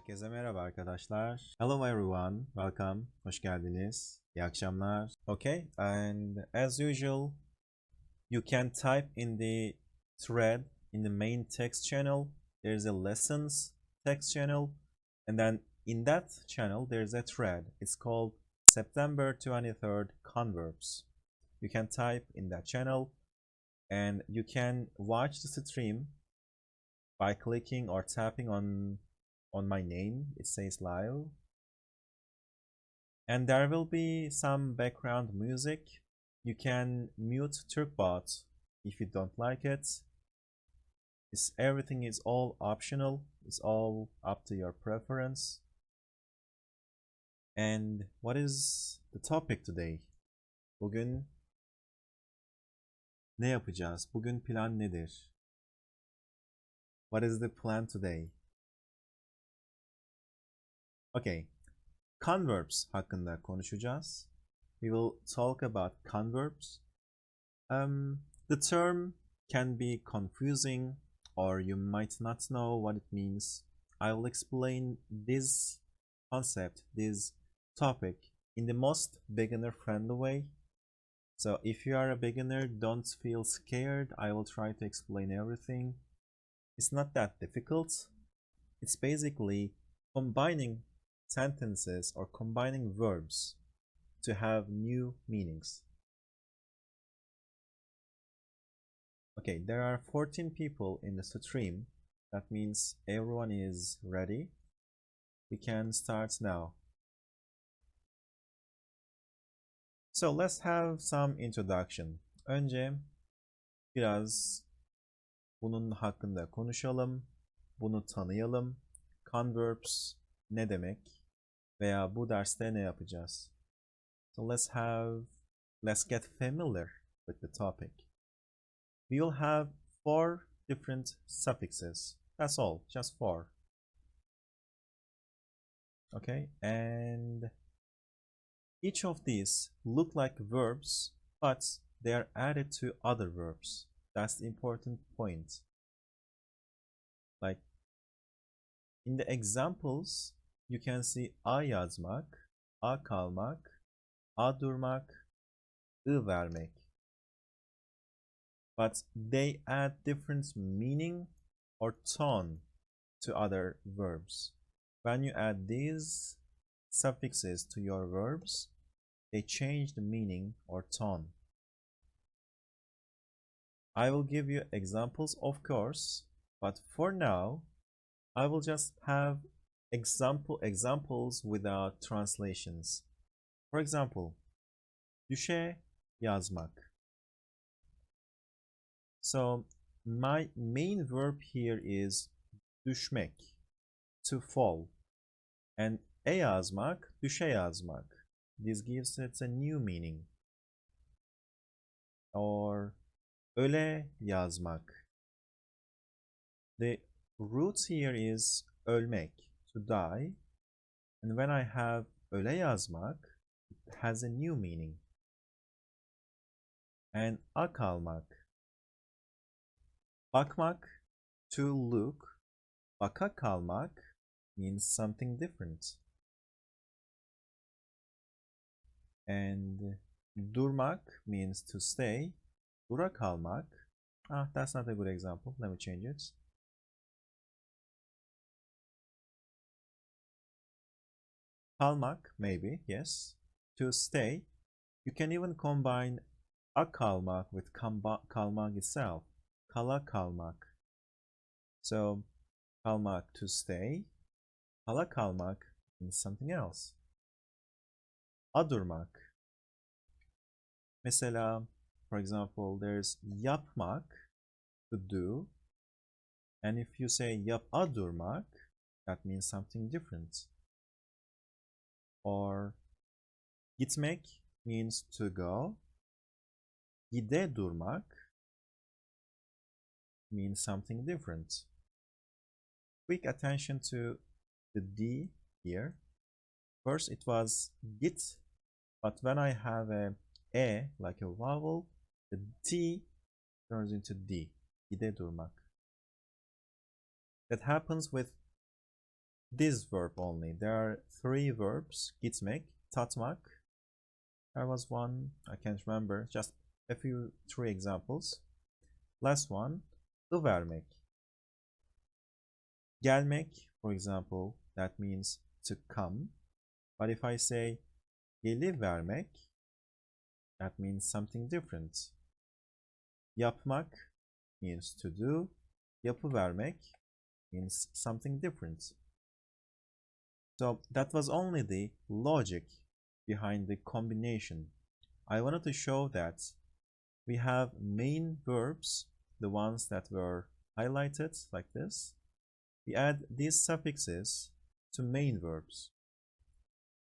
Herkese merhaba arkadaşlar. Hello everyone. Welcome. Hoş geldiniz. İyi akşamlar. Okay, and as usual, you can type in the thread in the main text channel. There's a lessons text channel, and then in that channel there's a thread. It's called September 23rd Converbs. You can type in that channel, and you can watch the stream by clicking or tapping on my name. It says live, and there will be some background music. You can mute Turkbot if you don't like it. Everything is all optional. It's all up to your preference. And what is the topic today? Bugün ne yapacağız? Bugün plan nedir? What is the plan today? Okay, converbs hakkında konuşacağız. We will talk about converbs. The term can be confusing, or you might not know what it means. I will explain this concept, this topic, in the most beginner-friendly way. So if you are a beginner, don't feel scared. I will try to explain everything. It's not that difficult. It's basically combining sentences or combining verbs to have new meanings. Okay, there are 14 people in the stream. That means everyone is ready. We can start now. So let's have some introduction. Önce biraz bunun hakkında konuşalım, bunu tanıyalım. Converbs ne demek veya bu derste ne yapacağız? So let's get familiar with the topic. We will have 4 different suffixes. That's all, just 4. Okay, and each of these look like verbs, but they are added to other verbs. That's the important point. Like in the examples, you can see a yazmak, a kalmak, a durmak, I vermek. But they add different meaning or tone to other verbs. When you add these suffixes to your verbs, they change the meaning or tone. I will give you examples, of course, but for now, I will just have examples without translations. For example, düşe yazmak. So my main verb here is düşmek, to fall, and yazmak, düşe yazmak. This gives it a new meaning. Or öle yazmak. The root here is ölmek, to die, and when I have öle yazmak, it has a new meaning. And a kalmak. Bakmak, to look. Baka kalmak means something different. And durmak means to stay. Dura kalmak. That's not a good example. Let me change it. Kalmak, maybe, yes. To stay. You can even combine a kalmak with kalmak itself. Kala kalmak. So, kalmak, to stay. Kala kalmak means something else. Adurmak. Mesela, for example, there's yapmak, to do. And if you say yap adurmak, that means something different. Or gitmek means to go. Gide durmak means something different. Quick attention to the D here. First it was git, but when I have a like a vowel, the T turns into D. Gide durmak. That happens with this verb only. There are 3 verbs. Gitmek, tatmak. There was one, I can't remember. Just a few 3 examples. Last one, vermek. Gelmek, for example, that means to come. But if I say gelivermek, that means something different. Yapmak means to do. Yapıvermek means something different. So that was only the logic behind the combination. I wanted to show that we have main verbs, the ones that were highlighted like this. We add these suffixes to main verbs.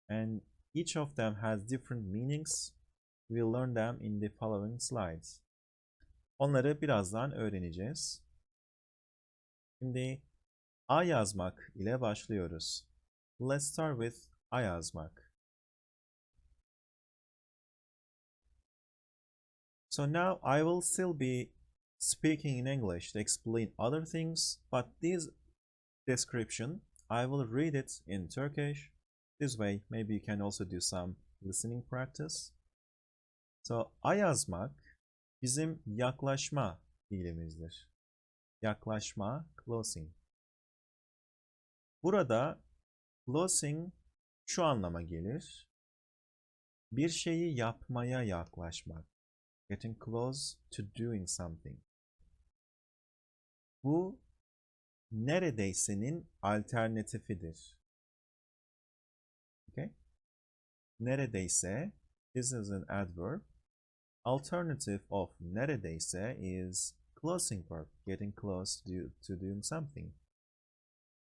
And each of them has different meanings. We'll learn them in the following slides. Onları birazdan öğreneceğiz. Şimdi A yazmak ile başlıyoruz. Let's start with A yazmak. So now I will still be speaking in English to explain other things, but this description, I will read it in Turkish. This way, maybe you can also do some listening practice. So, A yazmak bizim yaklaşma fiilimizdir. Yaklaşma, closing. Burada closing şu anlama gelir. Bir şeyi yapmaya yaklaşmak. Getting close to doing something. Bu neredeyse'nin alternatifidir. Okay? Neredeyse, this is an adverb. Alternative of neredeyse is closing verb, getting close to doing something.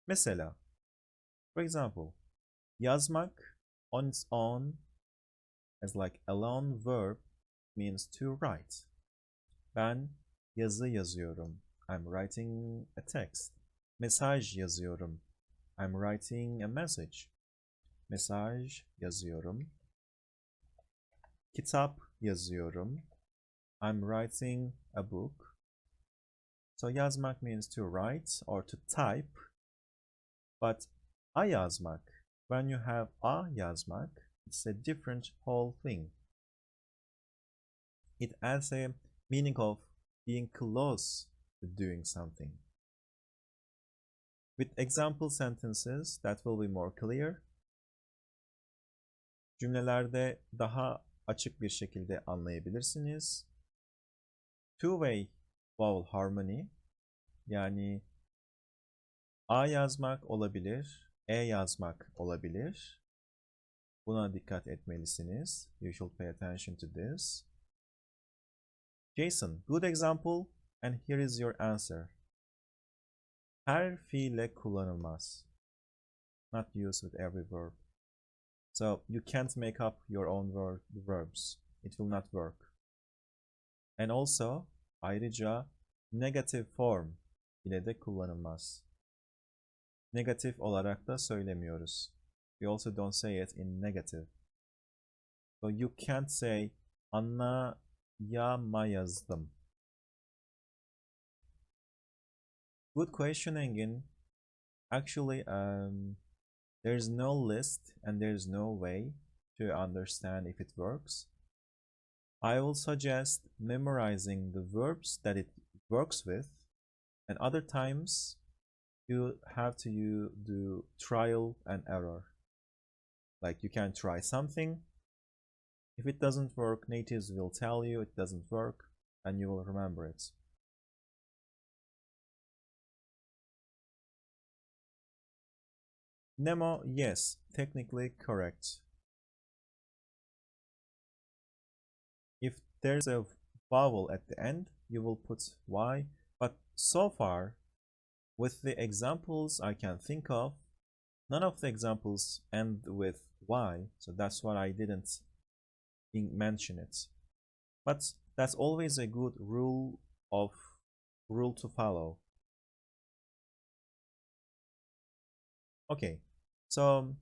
Mesela, for example, yazmak on its own as like a lone verb means to write. Ben yazı yazıyorum. I'm writing a text. Mesaj yazıyorum. I'm writing a message. Mesaj yazıyorum. Kitap yazıyorum. I'm writing a book. So yazmak means to write or to type. But A yazmak, when you have A yazmak, it's a different whole thing. It adds a meaning of being close to doing something. With example sentences, that will be more clear. Cümlelerde daha açık bir şekilde anlayabilirsiniz. Two-way vowel harmony, yani A yazmak olabilir, E yazmak olabilir. Buna dikkat etmelisiniz. You should pay attention to this. Jason, good example, and here is your answer. Her fiille kullanılmaz. Not used with every verb. So you can't make up your own verbs. It will not work. And also, ayrıca negative form ile de kullanılmaz. Negatif olarak da söylemiyoruz. We also don't say it in negative. So you can't say anlayamayazdım. Good question, Engin. Actually, there's no list and there's no way to understand if it works. I will suggest memorizing the verbs that it works with, and other times you have to do trial and error. Like you can try something. If it doesn't work, natives will tell you it doesn't work, and you will remember it. Nemo, yes, technically correct. If there's a vowel at the end, you will put Y, but so far, with the examples I can think of, none of the examples end with Y, so that's why I didn't mention it. But that's always a good rule to follow. Okay, so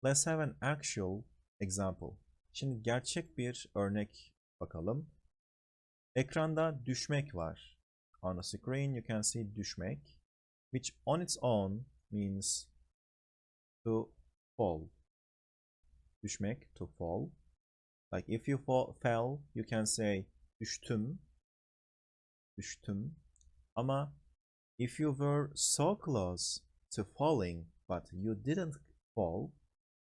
let's have an actual example. Şimdi gerçek bir örnek bakalım. Ekranda düşmek var. On the screen you can see düşmek, which on its own means to fall. Düşmek, to fall. Like if you fell, you can say düştüm. Düştüm. Ama if you were so close to falling but you didn't fall,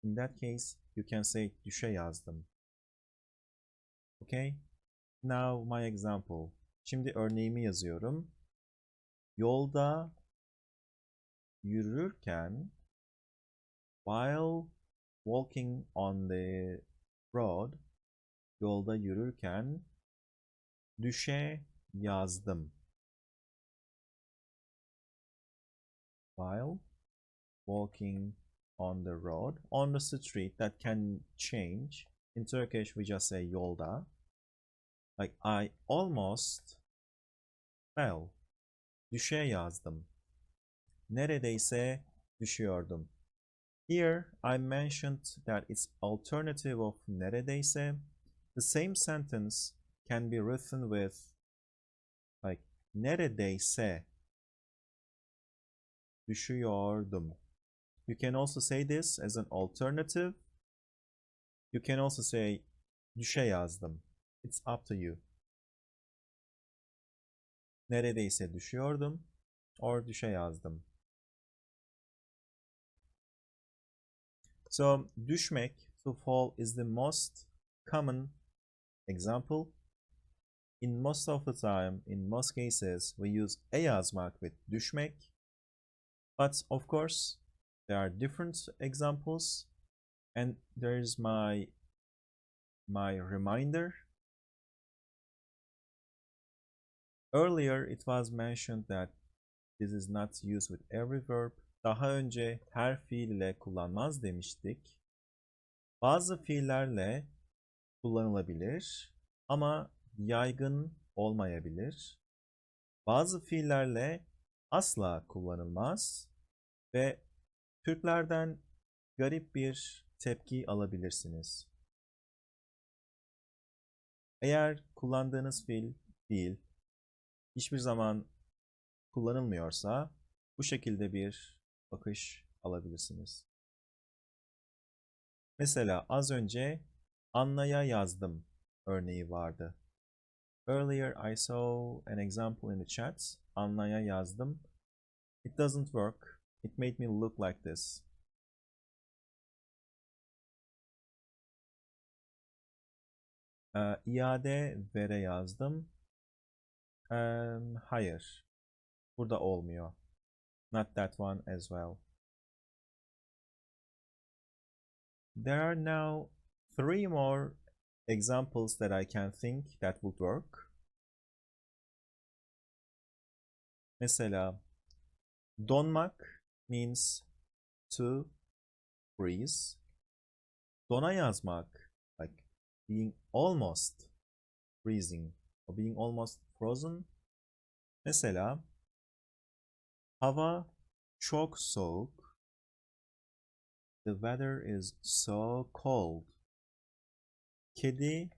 in that case you can say düşe yazdım. Okay? Now my example. Şimdi örneğimi yazıyorum. Yolda yürürken, while walking on the road, yolda yürürken düşe yazdım. While walking on the road, on the street, that can change. In Turkish we just say yolda. Like I almost fell. Düşe yazdım. Neredeyse düşüyordum. Here I mentioned that it's alternative of neredeyse. The same sentence can be written with like neredeyse düşüyordum. You can also say this as an alternative. You can also say düşe yazdım. It's up to you. Neredeyse düşüyordum or düşe yazdım. So düşmek, to fall, is the most common example. In most of the time, in most cases, we use e yazmak with düşmek. But of course, there are different examples, and there's my reminder. Earlier, it was mentioned that this is not used with every verb. Daha önce her fiil ile kullanmaz demiştik. Bazı fiillerle kullanılabilir ama yaygın olmayabilir. Bazı fiillerle asla kullanılmaz ve Türklerden garip bir tepki alabilirsiniz. Eğer kullandığınız fiil hiçbir zaman kullanılmıyorsa bu şekilde bir bakış alabilirsiniz. Mesela az önce Anna'ya yazdım örneği vardı. Earlier I saw an example in the chat. Anna'ya yazdım. It doesn't work. It made me look like this. İade vere yazdım. Hayır. Burada olmuyor. Not that one as well. There are now 3 more examples that I can think that would work. Mesela donmak means to freeze. Dona yazmak, like being almost freezing or being almost frozen. Mesela hava çok soğuk. The weather is so cold. Kedi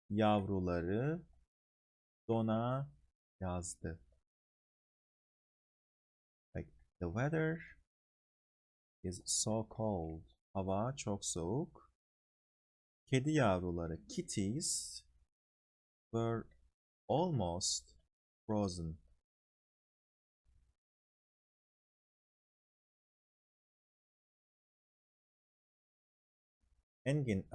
yavruları dona yazdı. Like the weather is so cold. Hava çok soğuk. Kedi yavruları, kitties, were almost frozen. Engin,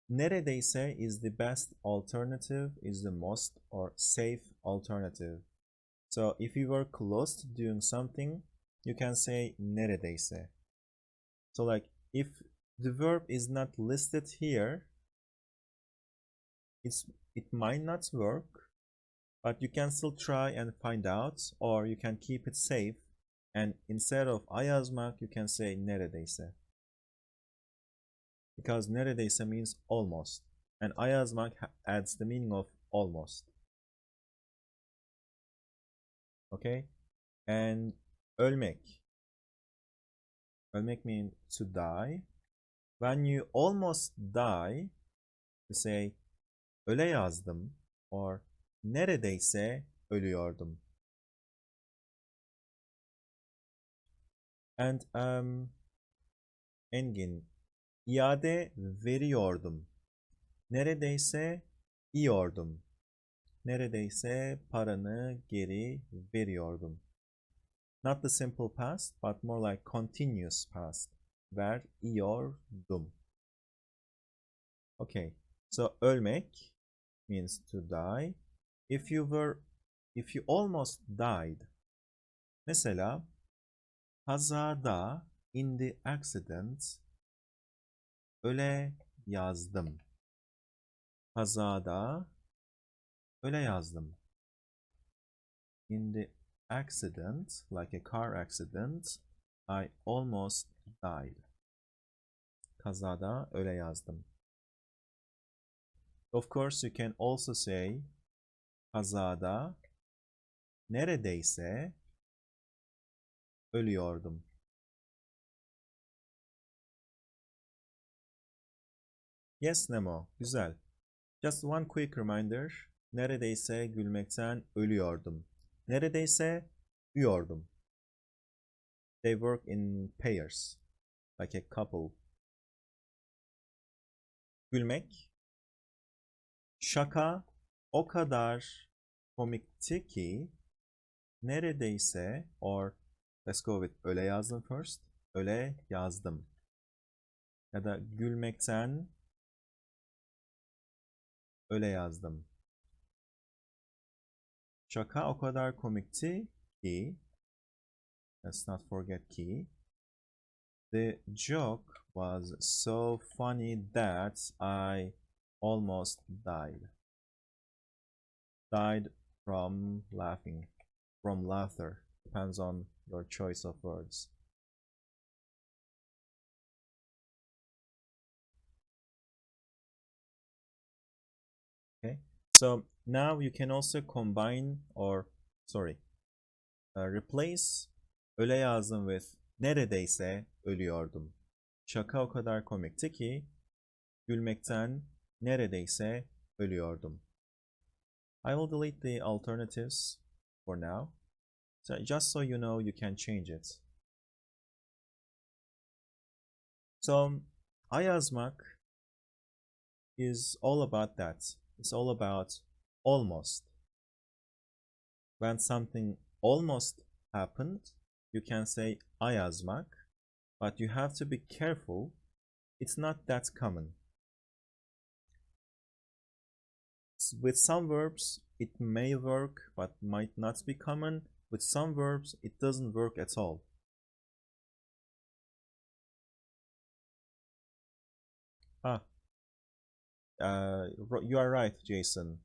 neredeyse is the best alternative, is the most or safe alternative. So if you were close to doing something, you can say neredeyse. So like if the verb is not listed here, it might not work, but you can still try and find out, or you can keep it safe, and instead of I yazmak, you can say neredeyse. Because neredeyse means almost, and I yazmak adds the meaning of almost. Okay? And ölmek. Ölmek means to die. When you almost die, you say öle yazdım or neredeyse ölüyordum. And Engin, iade veriyordum. Neredeyse yiyordum. Neredeyse paranı geri veriyordum. Not the simple past, but more like continuous past. Veriyordum. Okay, so ölmek means to die. If you almost died. Mesela kazada, in the accident, öyle yazdım. Kazada öyle yazdım. In the accident, like a car accident, I almost died. Kazada öyle yazdım. Of course, you can also say kazada neredeyse ölüyordum. Yes, Nemo. Güzel. Just one quick reminder. Neredeyse gülmekten ölüyordum. Neredeyse uyuyordum. They work in pairs, like a couple. Gülmek. Şaka o kadar komikti ki neredeyse, or let's go with öyle yazdım first. Öyle yazdım. Ya da gülmekten öyle yazdım. Şaka o kadar komikti ki, let's not forget ki, the joke was so funny that I almost died. Died from laughing, from laughter. Depends on your choice of words. Okay, so now you can also combine, or sorry, replace öyle yazdım with neredeyse ölüyordum. Şaka o kadar komikti ki gülmekten neredeyse ölüyordum. I will delete the alternatives for now. So just so you know, you can change it. So I yazmak is all about that. It's all about almost. When something almost happened, you can say I yazmak, but you have to be careful. It's not that common. With some verbs, it may work, but might not be common. With some verbs, it doesn't work at all. Ah, you are right, Jason.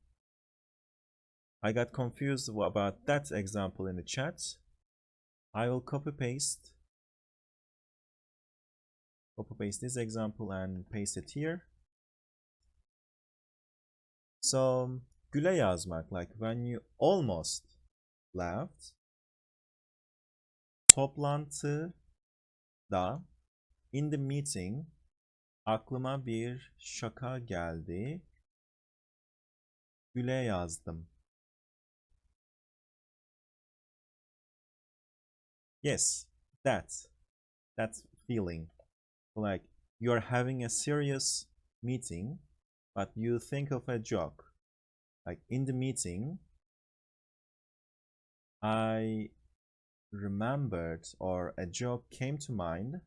I got confused about that example in the chat. I will copy paste this example and paste it here. So güle yazmak, like when you almost laughed. Toplantıda, in the meeting, aklıma bir şaka geldi. Güle yazdım. Yes, that feeling. Like you're having a serious meeting, but you think of a joke. Like in the meeting, I remembered, or a joke came to mind.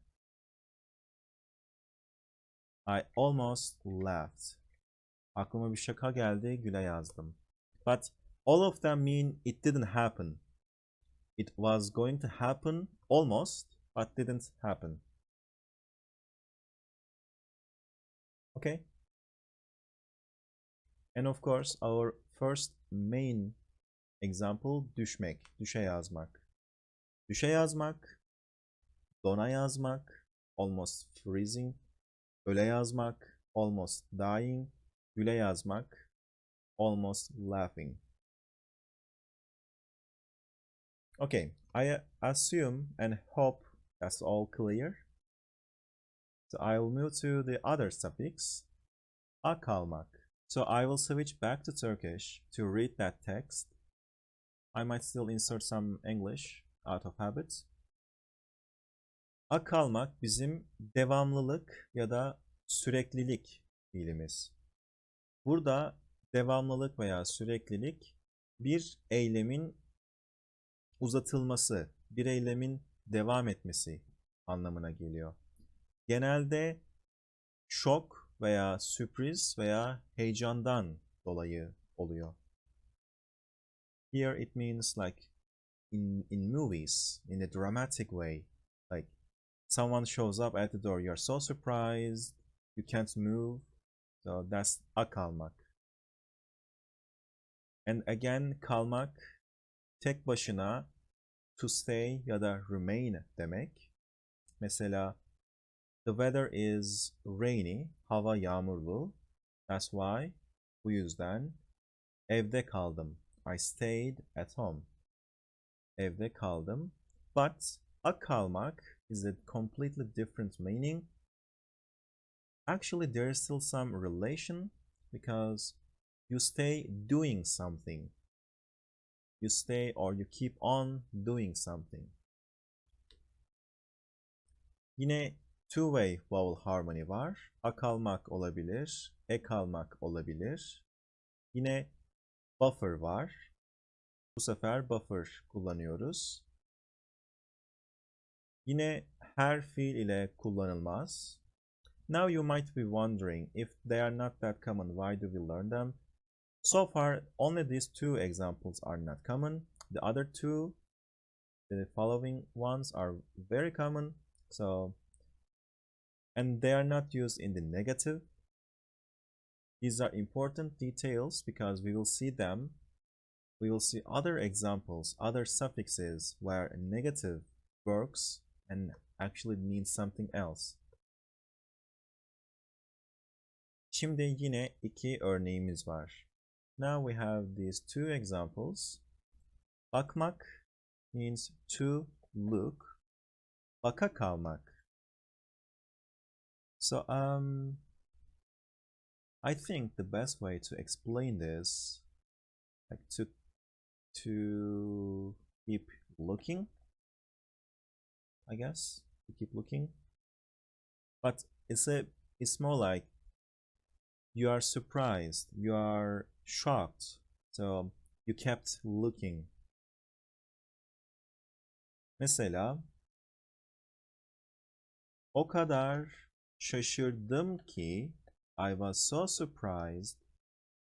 I almost laughed. Aklıma bir şaka geldi, güle yazdım. But all of them mean it didn't happen. It was going to happen almost, but didn't happen. Okay? And of course, our first main example, düşmek, düşe yazmak. Düşe yazmak, dona yazmak, almost freezing, öle yazmak, almost dying, güle yazmak, almost laughing. Okay, I assume and hope that's all clear. So I will move to the other suffix, a kalmak. So I will switch back to Turkish to read that text. I might still insert some English out of habit. Kalmak bizim devamlılık ya da süreklilik fiilimiz. Burada devamlılık veya süreklilik bir eylemin uzatılması, bir eylemin devam etmesi anlamına geliyor. Genelde şok veya sürpriz veya heyecandan dolayı oluyor. Here it means like in movies, in a dramatic way, like someone shows up at the door, you're so surprised, you can't move, so that's kalmak. And again, kalmak tek başına to stay ya da remain demek. Mesela the weather is rainy, hava yağmurlu. That's why, bu yüzden evde kaldım. I stayed at home. Evde kaldım. But kalmak is a completely different meaning. Actually, there is still some relation because you stay doing something. You stay or you keep on doing something. Yine two-way vowel harmony var. Kalmak olabilir, kalmak olabilir. Yine buffer var. Bu sefer buffer kullanıyoruz. Yine her fiil ile kullanılmaz. Now you might be wondering if they are not that common, why do we learn them? So far, only these two examples are not common. The other two, the following ones, are very common. So, and they are not used in the negative. These are important details because we will see them. We will see other examples, other suffixes where a negative works and actually means something else. Şimdi yine iki örneğimiz var. Now we have these two examples. Bakmak means to look. Baka kalmak. So I think the best way to explain this, like to keep looking, I guess, to keep looking. But it's more like you are surprised, you are shocked, so you kept looking. Mesela o kadar şaşırdım ki I was so surprised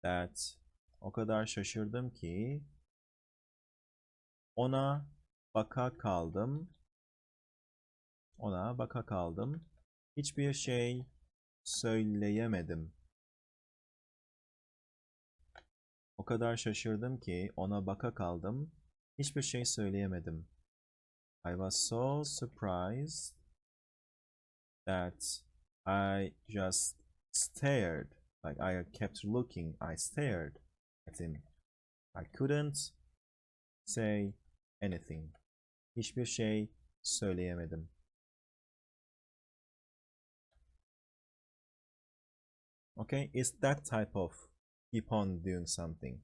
that o kadar şaşırdım ki ona baka kaldım. Ona baka kaldım. Hiçbir şey söyleyemedim. O kadar şaşırdım ki ona baka kaldım. Hiçbir şey söyleyemedim. I was so surprised that I just stared. Like I kept looking. I stared at him. I couldn't say anything. Hiçbir şey söyleyemedim. Okay, it's that type of keep on doing something.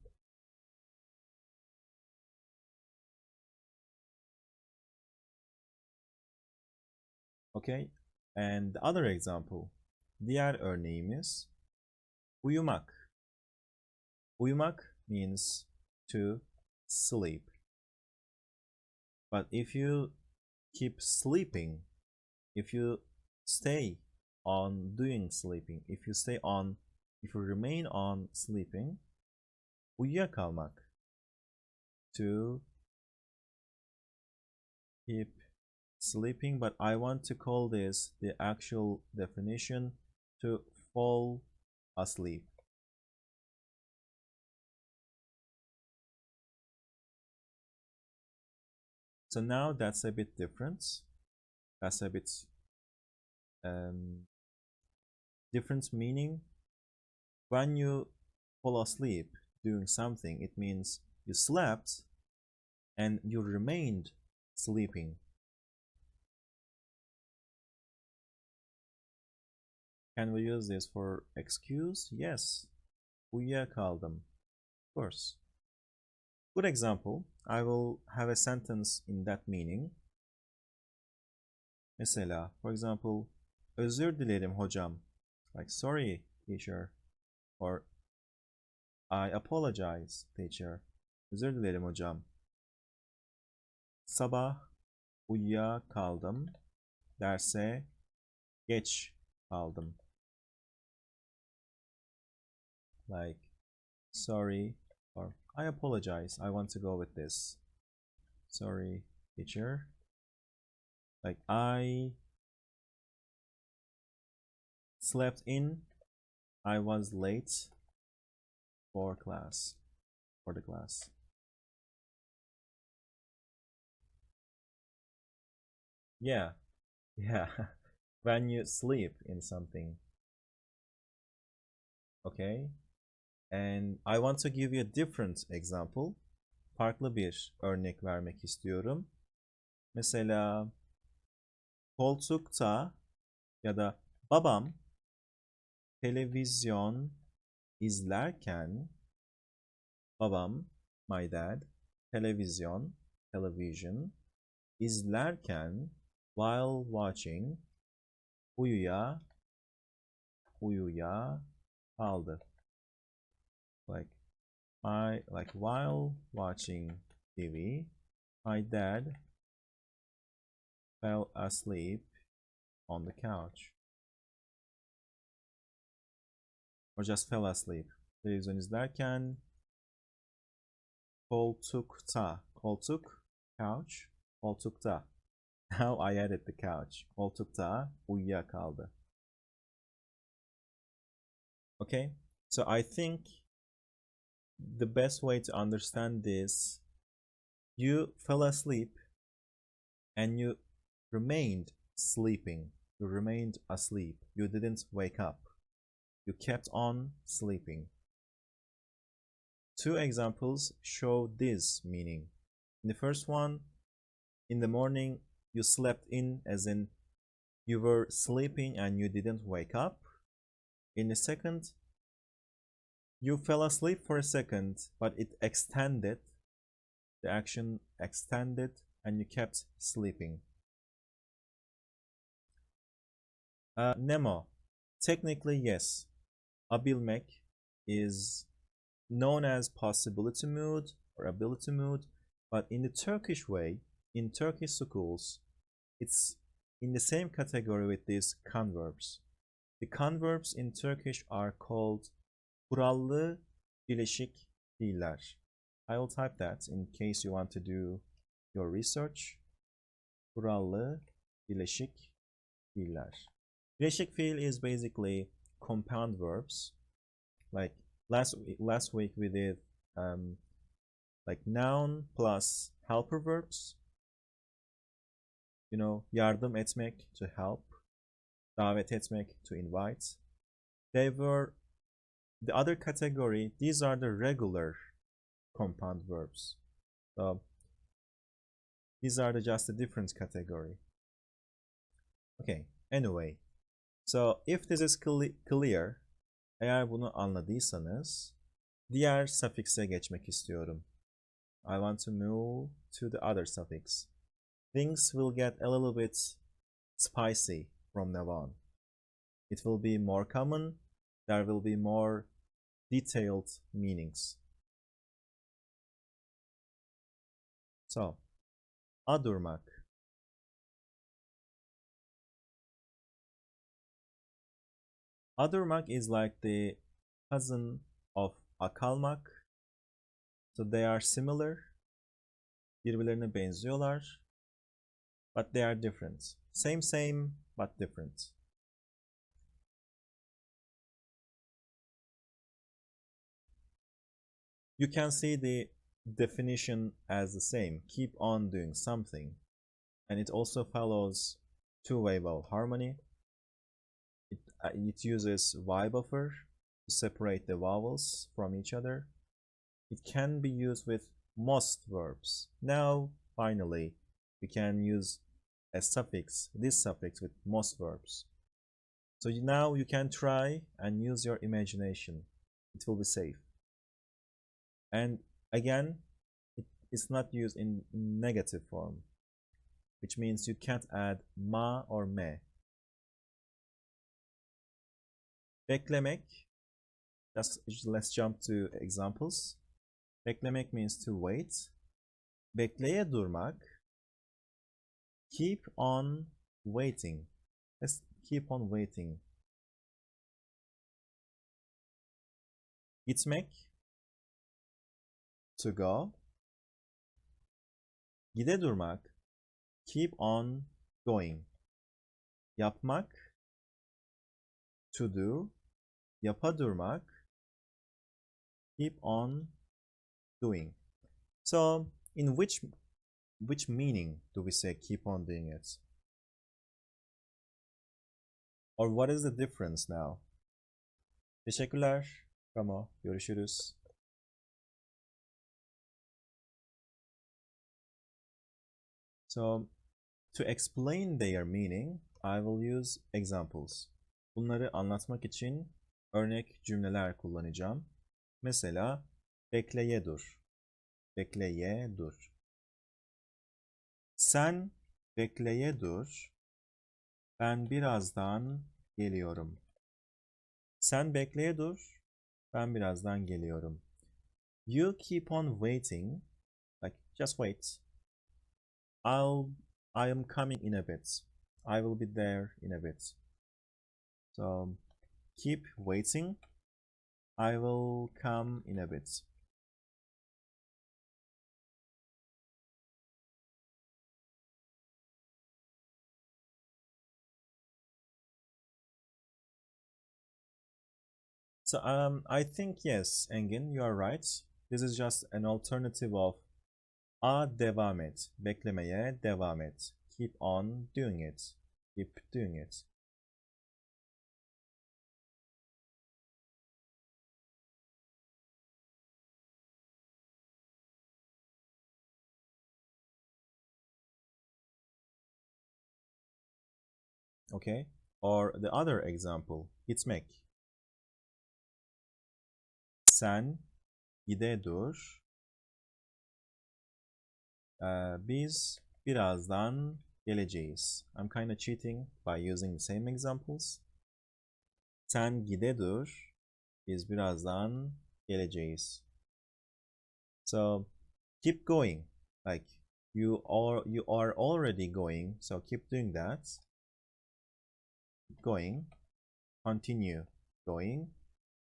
Okay, and the other example. Diğer örneğimiz uyumak. Uyumak means to sleep. But if you keep sleeping, if you stay on doing sleeping, if you remain on sleeping, uyuyakalmak. To keep sleeping, but I want to call this the actual definition, to fall asleep. So now that's a bit different. That's a bit different meaning. When you fall asleep doing something, it means you slept and you remained sleeping. Can we use this for excuse? Yes. Uyuyakaldım. Of course. Good example. I will have a sentence in that meaning. Mesela, for example, özür dilerim hocam. Like, sorry, teacher. Or, I apologize, teacher. Özür dilerim hocam. Sabah uyuyakaldım. Derse geç kaldım. Like, sorry, or I apologize. I want to go with this. Sorry, teacher. Like, I slept in. I was late for the class. Yeah, yeah. When you sleep in something. Okay. And I want to give you a different example. Farklı bir örnek vermek istiyorum. Mesela koltukta ya da babam televizyon izlerken babam, my dad, television izlerken while watching uyuya kaldı. Like while watching TV, my dad fell asleep on the couch. Or just fell asleep. Televizyon izlerken koltuk, couch, koltukta. Now I added the couch. Koltukta uyuyakaldı. Okay, so I think the best way to understand this, you fell asleep and you remained sleeping. You remained asleep. You didn't wake up. You kept on sleeping. Two examples show this meaning. In the first one, in the morning, you slept in, as in you were sleeping and you didn't wake up. In the second, you fell asleep for a second, but it extended, the action extended, and you kept sleeping. Nemo. Technically, yes. Abilmek is known as possibility mood or ability mood, but in the Turkish way, in Turkish schools, it's in the same category with these converbs. The converbs in Turkish are called kurallı bileşik fiiller. I will type that in case you want to do your research. Kurallı bileşik fiiller. Bileşik fiil is basically compound verbs. Like last week we did like noun plus helper verbs. You know, yardım etmek, to help, davet etmek, to invite. They were the other category. These are the regular compound verbs. So these are just a different category. Okay, anyway. So if this is clear, eğer bunu anladıysanız diğer suffixe geçmek istiyorum. I want to move to the other suffix. Things will get a little bit spicy from now on. It will be more common. There will be more detailed meanings. So, adurmak. Adurmak is like the cousin of akalmak. So they are similar. Birbirlerine benziyorlar. But they are different. Same, but different. You can see the definition as the same. Keep on doing something. And it also follows two-way vowel harmony. It uses Y buffer to separate the vowels from each other. It can be used with most verbs. Now, finally, we can use a suffix, this suffix, with most verbs. So now you can try and use your imagination. It will be safe. And again, it's not used in negative form. which means you can't add ma or me. Beklemek, let's jump to examples. Beklemek means to wait. Bekleye durmak, keep on waiting. Let's keep on waiting. Gitmek, to go. Gide durmak, keep on going. Yapmak, to do. Yapa durmak, keep on doing. So, in which meaning do we say keep on doing it? Or what is the difference now? Teşekkürler. Ramo, görüşürüz. So, to explain their meaning, I will use examples. Bunları anlatmak için örnek cümleler kullanacağım. Mesela, bekleye dur. Bekleye dur. Sen bekleye dur. Ben birazdan geliyorum. Sen bekleye dur. Ben birazdan geliyorum. You keep on waiting. Like, just wait. I am coming in a bit. I will be there in a bit. So, keep waiting. I will come in a bit. So, I think yes, Engin, you are right. This is just an alternative of devam et. Beklemeye devam et. Keep on doing it. Keep doing it. Okay? Or the other example, gitmek. Sen gide dur. Biz birazdan geleceğiz. I'm kind of cheating by using the same examples. Sen gide dur. Biz birazdan geleceğiz. So keep going. Like you are already going, so keep doing that. Keep going. Continue going.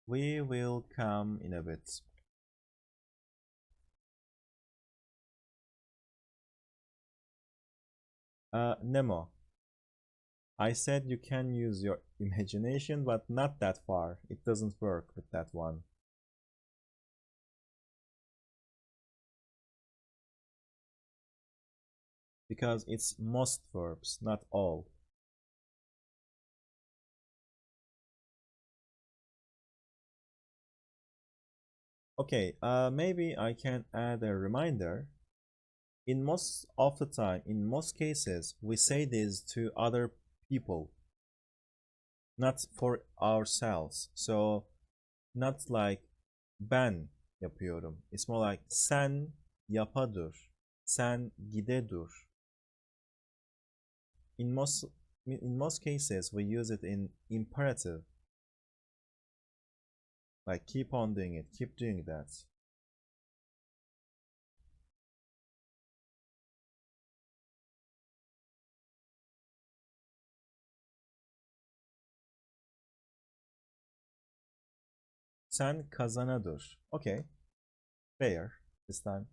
We will come in a bit. Nemo. I said you can use your imagination, but not that far. It doesn't work with that one. Because it's most verbs, not all. Okay, maybe I can add a reminder. In most of the time, in most cases, we say this to other people, not for ourselves. So, not like ben yapıyorum. It's more like sen yapa dur, sen gide dur. In most cases, we use it in imperative. Like keep on doing it, keep doing that. Sen kazana dur. Okay. Fair this time.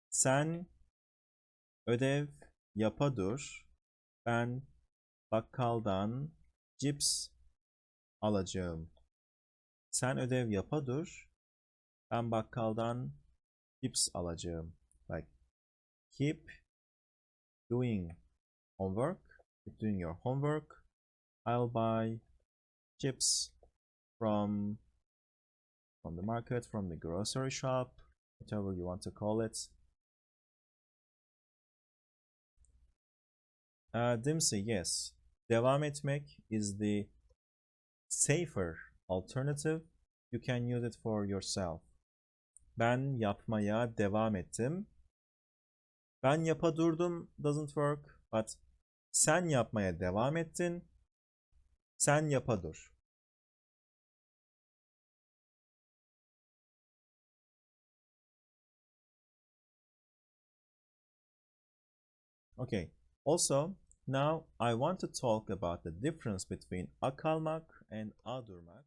Sen ödev yapa dur. Ben bakkaldan cips alacağım. Sen ödev yapa dur. Ben bakkaldan cips alacağım. Like keep doing homework. Keep doing your homework. I'll buy chips from the market, from the grocery shop, whatever you want to call it. Dimsi, yes. Devam etmek is the safer alternative. You can use it for yourself. Ben yapmaya devam ettim. Ben yapa durdum doesn't work, but sen yapmaya devam ettin. Sen yapa dur. Okay. Also, now I want to talk about the difference between a kalmak and a durmak.